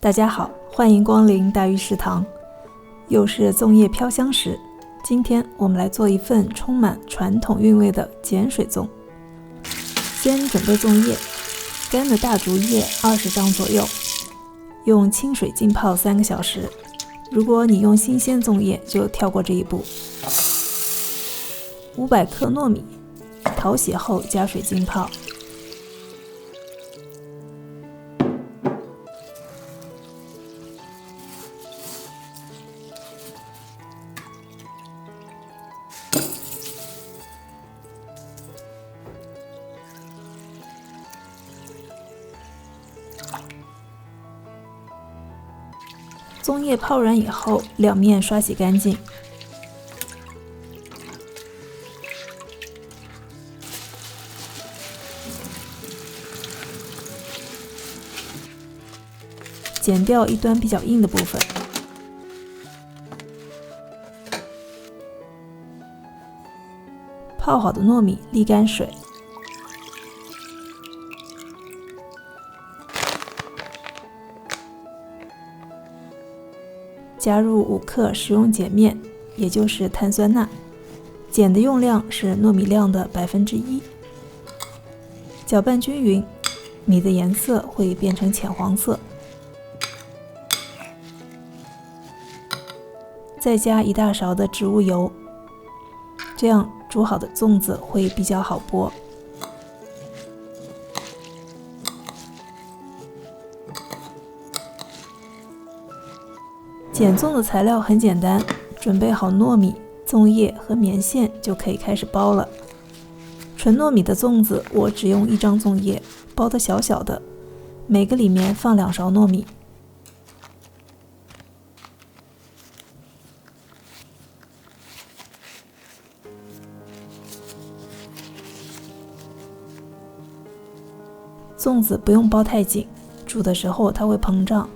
大家好，欢迎光临大鱼食堂，又是粽叶飘香时。今天我们来做一份充满传统韵味的碱水粽。先准备粽叶，干的大竹叶20张左右，用清水浸泡3个小时。如果你用新鲜粽叶，就跳过这一步。500克糯米，淘洗后加水浸泡。粽叶泡软以后，两面刷洗干净。剪掉一端比较硬的部分。泡好的糯米沥干水。加入5克食用碱面，也就是碳酸钠，碱的用量是糯米量的1%。搅拌均匀，米的颜色会变成浅黄色。再加1大勺的植物油，这样煮好的粽子会比较好剥。碱粽的材料很简单，准备好糯米、粽叶和棉线就可以开始包了。纯糯米的粽子我只用1张粽叶，包得小小的，每个里面放2勺糯米。粽子不用包太紧，煮的时候它会膨胀。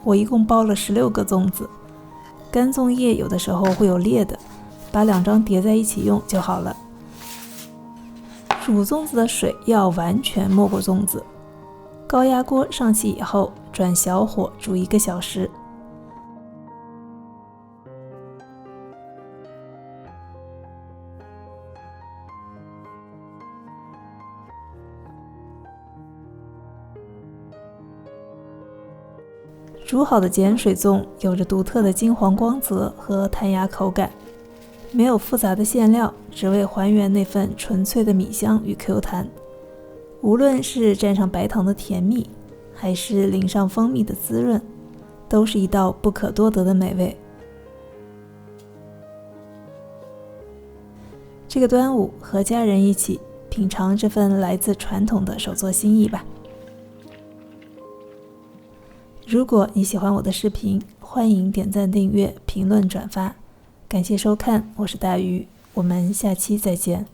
我一共包了16个粽子，干粽叶有的时候会有裂的，把2张叠在一起用就好了。煮粽子的水要完全没过粽子。高压锅上气以后，转小火煮1个小时。煮好的碱水粽有着独特的金黄光泽和弹牙口感，没有复杂的馅料，只为还原那份纯粹的米香与 Q 弹。无论是蘸上白糖的甜蜜，还是淋上蜂蜜的滋润，都是一道不可多得的美味。这个端午和家人一起品尝这份来自传统的手作心意吧。如果你喜欢我的视频，欢迎点赞、订阅、评论、转发。感谢收看，我是大鱼，我们下期再见。